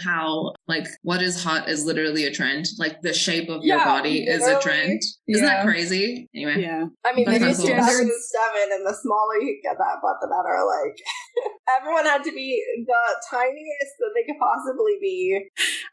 how, like, what is hot is literally a trend. Like, the shape of your body is a trend. Isn't that crazy? Anyway. Yeah. I mean, maybe That's it's cool. 2007, and the smaller you get that butt, the better. Like, everyone had to be the tiniest that they could possibly be.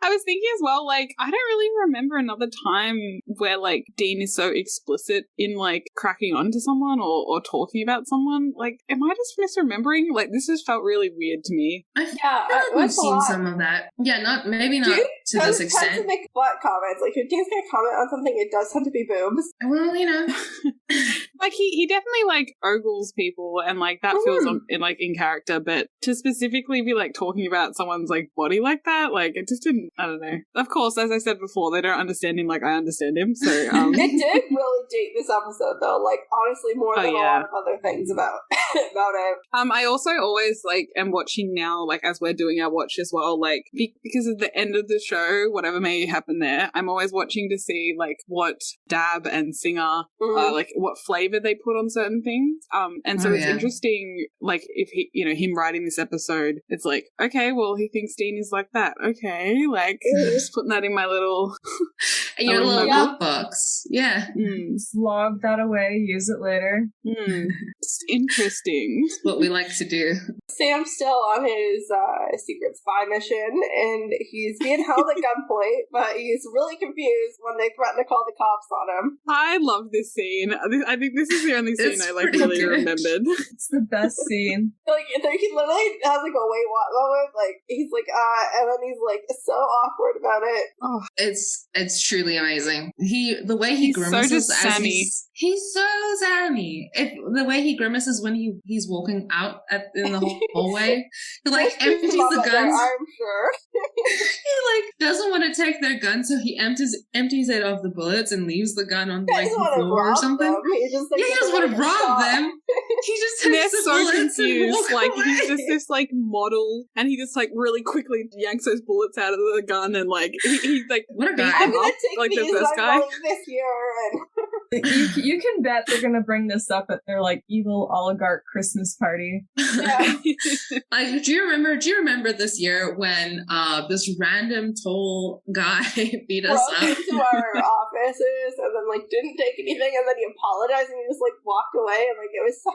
I was thinking as well, like, I don't really remember another time where, like, Dean is so explicit in, like, cracking on to someone or talking about someone. Like, am I just misremembering? Like, this just felt really weird to me. I feel like we've seen some of that. Yeah, maybe not to this extent. Tend to make butt comments. Like, if Dean's gonna comment on something, it does tend to be boobs. Well, you know. Like, he definitely, like, ogles people, and, like, that feels in character, but to specifically be, like, talking about someone's, like, body like that, like, it just didn't, I don't know. Of course, as I said before, they don't understand him like I understand him, so, It did really date this episode, though, like, honestly, more than a lot of other things about it. I also always, like, am watching now, like, as we're doing our watch as well, like, because of the end of the show, whatever may happen there, I'm always watching to see, like, what Dab and Singer, like, what flavor they put on certain things. And so it's interesting, like, if he, you know, him writing this episode, it's like, okay, well, he thinks Dean is like that. Okay, like, just putting that in my little... your little notebooks. Yeah. Just log that away, use it later. It's interesting. It's what we like to do. Sam's still on his secret spy mission, and he's being held at gunpoint, but he's really confused when they threaten to call the cops on him. I love this scene. I think this is the only scene I, like, really remembered. It's the best scene. Like, he literally has, like, a wait what moment. Like, he's like, and then he's, like, so awkward about it. Oh, it's truly amazing. The way he grimaces so as he's so Sammy. The way he grimaces when he's walking out in the hallway, he, like, empties the guns. I'm sure. He, like, doesn't want to take their gun, so he empties it of the bullets and leaves the gun on, like, the floor or something. He just doesn't want to rob them. He just takes the bullets and walks like away. He's just this, like, model, and he just, like, really quickly yanks those bullets out of the gun, and, like, he's like, what a guy! I'm gonna take like, these, the first guy. This year, and you can bet they're gonna bring this up at their, like, evil oligarch Christmas party. Yeah. Like, do you remember this year when this random tall guy beat us up into our offices and then, like, didn't take anything, and then he apologized and he just, like, walked away, and, like, it was so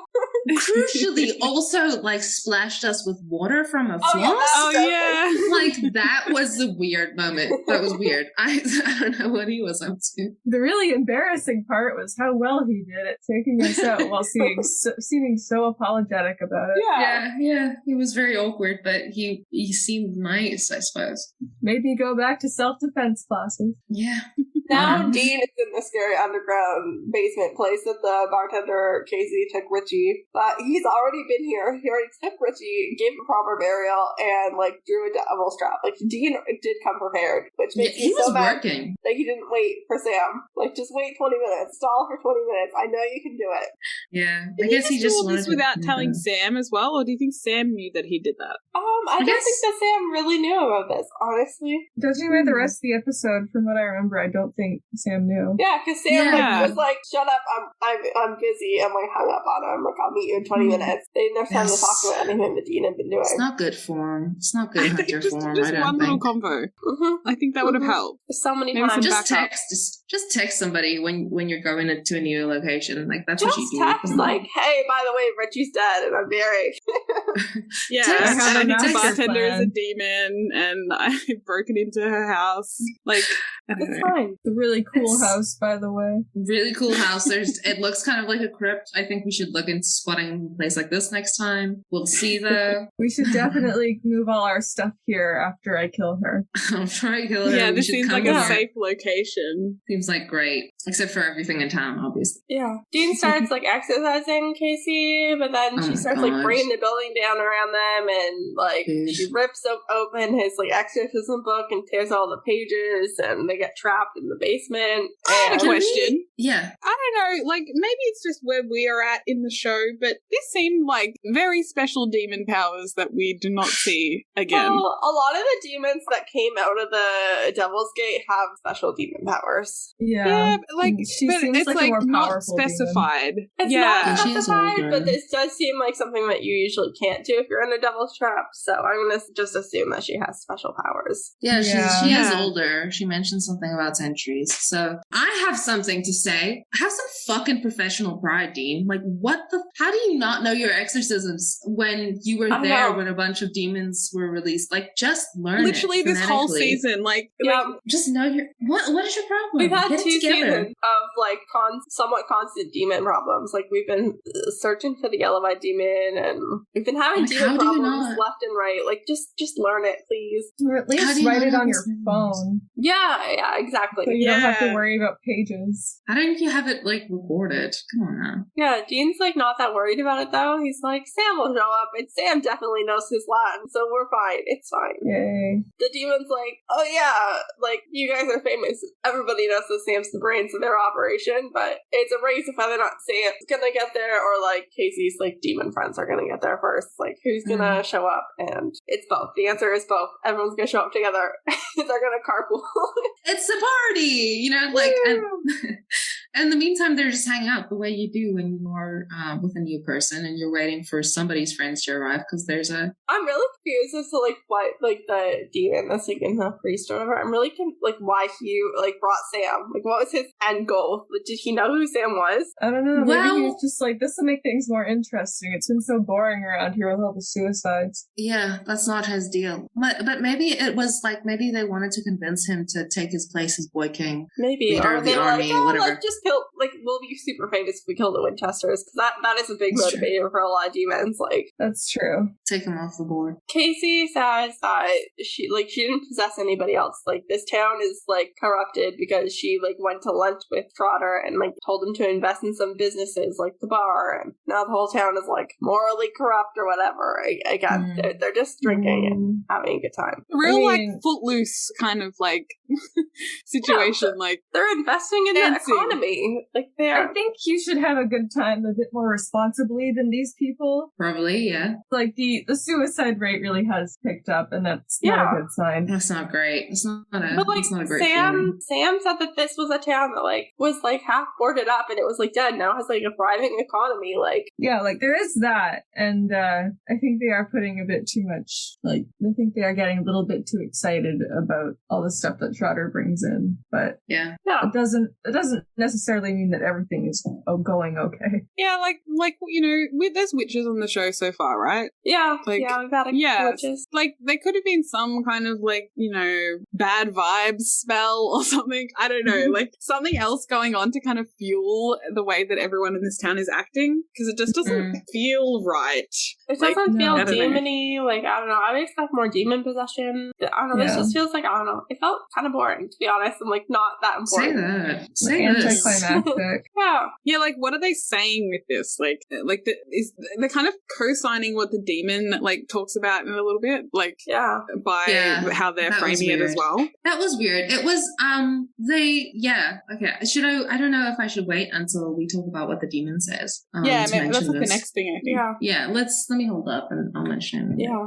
crucially also, like, splashed us with water from a floss. Yeah. Like, that was the weird moment. That was weird. I don't know what he was up to. The really embarrassing part was how well he did at taking us out while seeming so apologetic about it. Yeah. He was very awkward, but he seemed nice, I suppose. Maybe go back to self-defense classes. Yeah. Now Dean is in the scary underground basement place that the bartender Casey took Richie, but he's already been here. He already took Richie, gave him proper burial, and, like, drew a devil's trap. Like, Dean did come prepared, which makes me so mad. Working. Like, he didn't wait for Sam. Like, just wait 20 minutes. Stall for 20 minutes. I know you can do it. Yeah. I guess he just wanted this without telling Sam as well, or do you think Sam knew that he did that? I don't think that Sam really knew about this, honestly. Judging by the rest of the episode, from what I remember, I don't think Sam knew. Yeah, because Sam was like, "Shut up, I'm busy," and, like, hung up on him. Like, I'll meet you in 20 minutes. They didn't have time to talk about anything that Dean had been doing. It's not good form. It's not good hunter form. Just one little convo. I think that would have helped. So many times. Just text somebody when you're going to a new location. Like, that's what you do. Just text, like, "Hey, by the way, Richie's dead and I'm buried." Yeah, I think the bartender is a demon, and I've broken into her house. Like, it's fine. It's a really cool house, by the way. Really cool house. It looks kind of like a crypt. I think we should look into spotting a place like this next time. We'll see, though. We should definitely move all our stuff here after I kill her. I'm trying to kill her. Yeah, this seems like a safe location. Seems like great. Except for everything in town, obviously. Yeah. Dean starts, like, exercising Casey, but then she starts, like, bringing the building down around them, and, like, she rips open his, like, exorcism book and tears all the pages, and they get trapped in the basement. I have a question. Yeah. I don't know, like, maybe it's just where we are at in the show, but this seemed like very special demon powers that we do not see again. Well, a lot of the demons that came out of the Devil's Gate have special demon powers. Yeah, but, like, she but seems it's like a like more not powerful specified. It's Yeah. not She is specified, older. but this does seem like something that you usually can't do if you're in a devil's trap. So I'm gonna just assume that she has special powers. Yeah, Yeah. she is Yeah. older. She mentioned something about centuries. So I have something to say. Have some fucking professional pride, Dean. Like, what the? How do you not know your exorcisms when you were I there know. when a bunch of demons were released? Like, just learn Literally it this whole phonetically. season, like Just know your what is your problem? We've had Get it 2 together. seasons of like somewhat constant demon problems. Like we've been searching for the yellow eyed demon, and we've been having Like, demon how do you problems not? left and right. Like just learn it, please. Or at How do least you write not it have on your this in phone, Yeah, exactly. so you don't have to Yeah. worry about pages. How didn't you have it like recorded? Come on now. Yeah, Dean's like not that worried about it though. He's like, Sam will show up, and Sam definitely knows his Latin, so we're fine. It's fine. Yay. The demon's like, oh yeah, like you guys are famous. Everybody knows that Sam's the brains of their operation, but it's a race of whether or not Sam's gonna get there or like Casey's like demon friends are gonna get there first. Like who's gonna show up? And it's both. The answer is both. Everyone's gonna show up together. They're gonna carpool. It's a party, you know, like, and in the meantime, they're just hanging out the way you do when you're with a new person and you're waiting for somebody's friends to arrive because there's a. I'm really confused as to like what like the demon that's like in the priest or whatever. I'm really like why he like brought Sam. Like what was his end goal? Like, did he know who Sam was? I don't know. Maybe Well- he was just like, this will make things more interesting. It's been so boring around here with all the suicides. Yeah, that's not his deal. But maybe it was like, maybe they wanted to convince him to take his place as Boy King. Maybe, Leader or of the they were army, like, oh, whatever. like just kill. Like we'll be super famous if we kill the Winchesters because that is a big That's true. motivator for a lot of demons. Like That's true. Take him off the board. Casey says that she didn't possess anybody else. Like this town is like corrupted because she like went to lunch with Trotter and like told him to invest in some businesses like the bar, and now the whole town is like morally corrupt or whatever. Again, they're just drinking and having a good time. real I mean- like footloose kind of like situation. Like They're investing in the Dancing. economy. Like I they're think you should have a good time a bit more responsibly than these people. Probably, yeah. Like the suicide rate really has picked up, and that's not Yeah. a good sign. That's not great. It's not a, But like it's not a great feeling. Sam said that this was a town that like was like half boarded up and it was like dead. Now it has like a thriving economy. Like Yeah, like there is that, and I think they are putting a bit too much. Like I think they are getting a little bit too excited about all the stuff that Trotter brings in, but Yeah. yeah, it doesn't necessarily mean that everything is going okay. yeah, like you know, there's witches on the show so far, right? yeah, Like, yeah. We've had a Yeah, witches. like there could have been some kind of like, you know, bad vibes spell or something. I don't know, like something else going on to kind of fuel the way that everyone in this town is acting, because it just doesn't feel right. It Like, doesn't feel I don't know. demony. Like I don't know. I would expect more demon possession. I don't know. This Yeah. just feels like I don't know. It felt kind of boring to be honest, and like not that Say important. that. Say this. Anticlimactic. Yeah, Yeah, like what are they saying with this? Like they're kind of co-signing what the demon like talks about in a little bit, like yeah. by Yeah, how they're that was framing it as weird. well. That was weird. It was okay. I don't know if I should wait until we talk about what the demon says. Yeah, to man, that's mention like this. the next thing I think. Yeah. Yeah, let me hold up and I'll mention it. Yeah.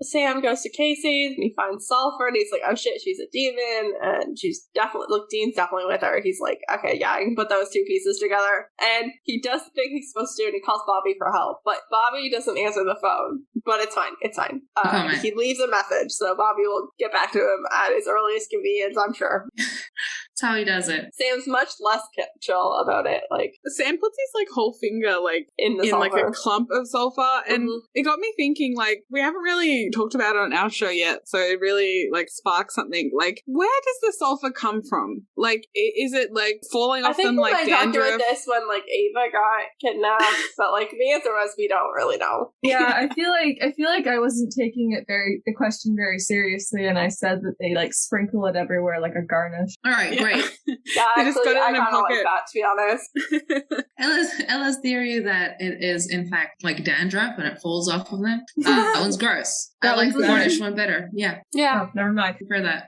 Sam goes to Casey's and he finds sulphur and he's like, oh shit, she's a demon. And she's definitely, look, Dean's definitely with her. He's like, okay, yeah, I can put those two pieces together. And he does the thing he's supposed to do and he calls Bobby for help. But Bobby doesn't answer the phone. But it's fine. It's fine. Comment. He leaves a message, so Bobby will get back to him at his earliest convenience, I'm sure. That's how he does it. Sam's much less chill about it, like, Sam puts his like whole finger like in the in like sulphur. a clump of sulfur, and Mhm. it got me thinking, like, we haven't really talked about it on our show yet, so it really like sparked something. Like, where does the sulfur come from? Like, is it like falling I off think them we like might talk about dandruff? this when like Ava got kidnapped, but like the answer was we don't really know. Yeah, I feel like I wasn't taking it the question very seriously, and I said that they like sprinkle it everywhere like a garnish. All right, Yeah. great. Yeah, They just actually, got it I in a kind of like pocket. that, to be honest. Ella's theory that it is in fact like dandruff and it falls off of them. That one's gross. I That like one's the bad. garnish one better. Yeah, Yeah. Oh, never mind. prefer that.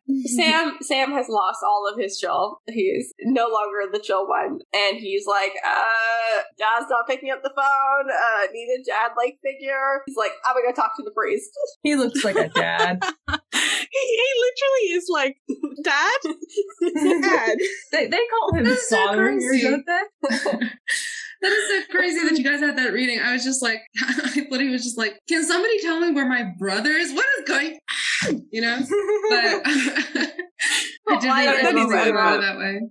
Sam has lost all of his chill. He's no longer the chill one. And he's like, Dad's not picking up the phone. Need a dad-like figure. He's like, I'm gonna go talk to the priest. He looks like a dad. He literally is is like, Dad? Dad. They call him That's so Sawyer, crazy. don't they? That is so crazy that you guys had that reading. I was just like, I thought he was just like, can somebody tell me where my brother is? What is going on? You know? But I didn't think about it that way.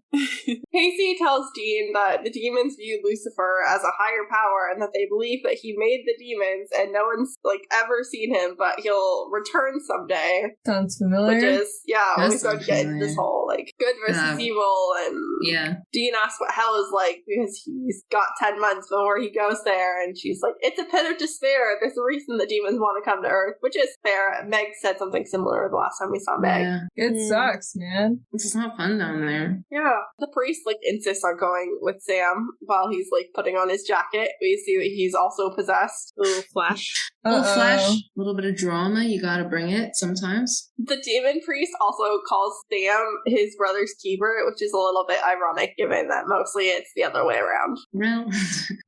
Casey tells Dean that the demons view Lucifer as a higher power and that they believe that he made the demons and no one's like ever seen him, but he'll return someday. Sounds familiar. Which is, That we start to get into this whole like good versus evil, and Dean asks what hell is like because he's got 10 months before he goes there, and she's like, it's a pit of despair. There's a reason the demons want to come to Earth, which is fair. Meg said something similar the last time we saw Meg. Yeah. It sucks, man. It's not fun down there. Yeah. The priest like insists on going with Sam while he's like putting on his jacket. We see that he's also possessed. Little flash. Little flash, a little bit of drama. You gotta bring it sometimes. The demon priest also calls Sam his brother's keeper, which is a little bit ironic given that mostly it's the other way around. Well,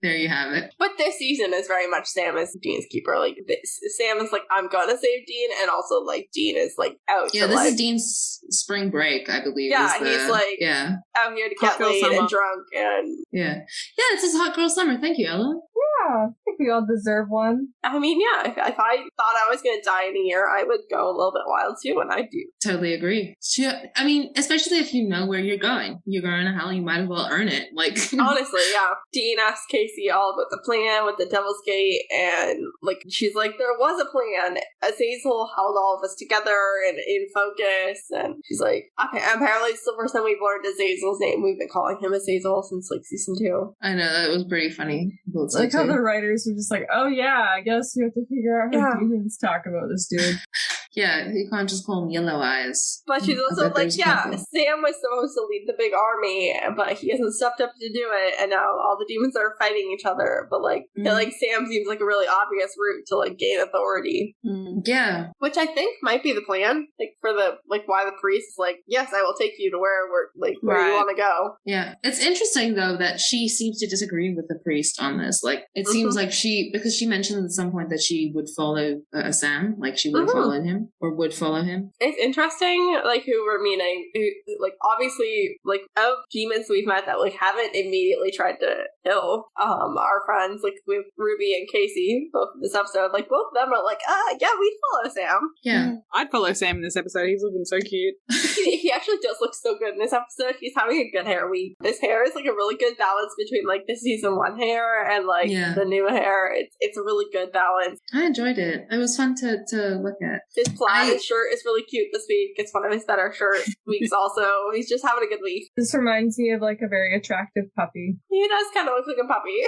there you have it. But this season is very much Sam as Dean's keeper. Like Sam is like, I'm gonna save Dean, and also like Dean is like out. Yeah, to, this like, is Dean's spring break, I believe. Yeah, he's like out here to get laid and drunk and it's his hot girl summer. Thank you, Ella. Yeah, I think we all deserve one. I mean, yeah, if I thought I was going to die in a year, I would go a little bit wild too, and I do. Totally agree. I mean, especially if you know where you're going. You're going to hell, you might as well earn it. Like, honestly, yeah. Dean asks Casey all about the plan with the Devil's Gate, and like she's like, there was a plan. Azazel held all of us together and in focus, and she's like, okay, apparently it's the first time we've learned Azazel's name. We've been calling him Azazel since like season 2. I know, that was pretty funny. It's like how the writers were just like, oh yeah, I guess we have to figure out how demons talk about this dude. Yeah, you can't just call him Yellow Eyes. But she's also like, Sam was supposed to lead the big army, but he hasn't stepped up to do it, and now all the demons are fighting each other. But like, Sam seems like a really obvious route to like gain authority. Yeah, which I think might be the plan. Like for the why the priest is like, yes, I will take you to where you want to go. Yeah, it's interesting though that she seems to disagree with the priest on this. Like, it seems like because she mentioned at some point that she would follow Sam, like she would follow him. Or would follow him. It's interesting, like, who we're meeting. Who, like, obviously, like, of demons we've met that, like, haven't immediately tried to kill our friends, like, with Ruby and Casey, both in this episode. Like, both of them are like, yeah, we'd follow Sam. Yeah. I'd follow Sam in this episode. He's looking so cute. He actually does look so good in this episode. He's having a good hair week. This hair is, like, a really good balance between, like, the season 1 hair and, like, the new hair. It's a really good balance. I enjoyed it. It was fun to look at. His plaid shirt is really cute this week. It's one of his better shirt weeks also. He's just having a good week. This reminds me of like a very attractive puppy. He does kind of look like a puppy.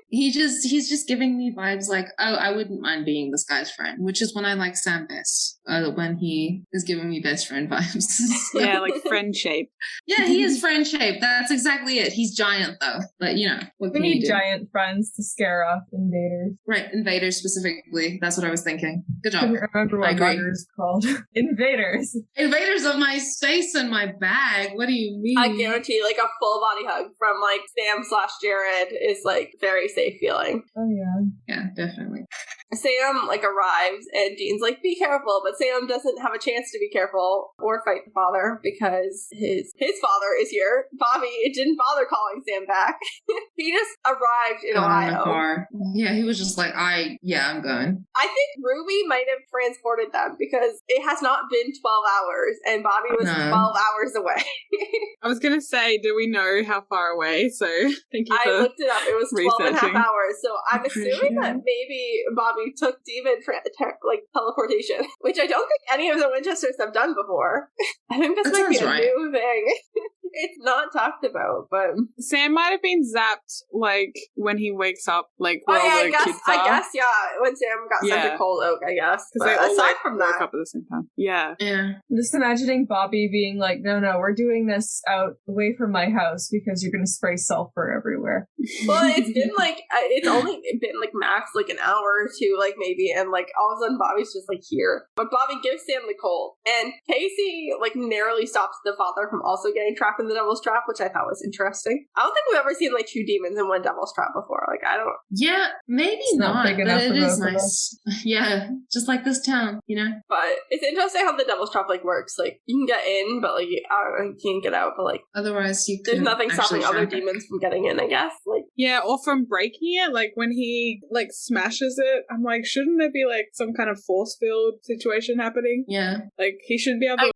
He's just giving me vibes like, oh, I wouldn't mind being this guy's friend, which is when I like Sam best. When he is giving me best friend vibes. Yeah, like friend shape. Yeah, he is friend shaped. That's exactly it. He's giant though. But you know, what can we you need do? Giant friends to scare off invaders. Right, invaders specifically. That's what I was thinking. Good job. I couldn't remember what Bugger is called. Invaders. Invaders of my space and my bag. What do you mean? I guarantee, like, a full body hug from, like, Sam/Jared is, like, very safe feeling. Oh, yeah. Yeah, definitely. Sam, like, arrives, and Dean's like, be careful, but Sam doesn't have a chance to be careful or fight the father because his father is here. Bobby didn't bother calling Sam back. He just arrived in Ohio. Yeah, he was just like, I'm going. I think Ruby might have transported them because it has not been 12 hours, and Bobby was 12 hours away. I was going to say, do we know how far away? So thank you for I looked it up. It was 12 and a half hours. So I'm assuming that maybe Bobby took demon teleportation, which I don't think any of the Winchesters have done before. I think this might be a new thing. It's not talked about, but Sam might have been zapped, like, when he wakes up, like, where all the kids are. I guess, yeah, when Sam got sent to Cold Oak, I guess. But they all, aside from that, woke up at the same time. Yeah. Yeah. I'm just imagining Bobby being like, no, we're doing this out away from my house because you're going to spray sulphur everywhere. Well, it's been, like, it's only been, like, max, like, an hour or two, like, maybe, and, like, all of a sudden Bobby's just, like, here. But Bobby gives Sam the Colt, and Casey, like, narrowly stops the father from also getting trapped in the Devil's Trap, which I thought was interesting. I don't think we've ever seen like 2 demons in one Devil's Trap before. Like, I don't. Yeah, maybe not not, big but enough it for is both of nice. Yeah, just like this town, you know? But it's interesting how the Devil's Trap like works. Like, you can get in, but like, I don't know, you can't get out. But like, Otherwise, you could. there's nothing stopping other demons from getting in, I guess. Like, Yeah, or from breaking it, like when he like smashes it, I'm like, shouldn't there be like some kind of force field situation happening? Yeah. Like he should be able to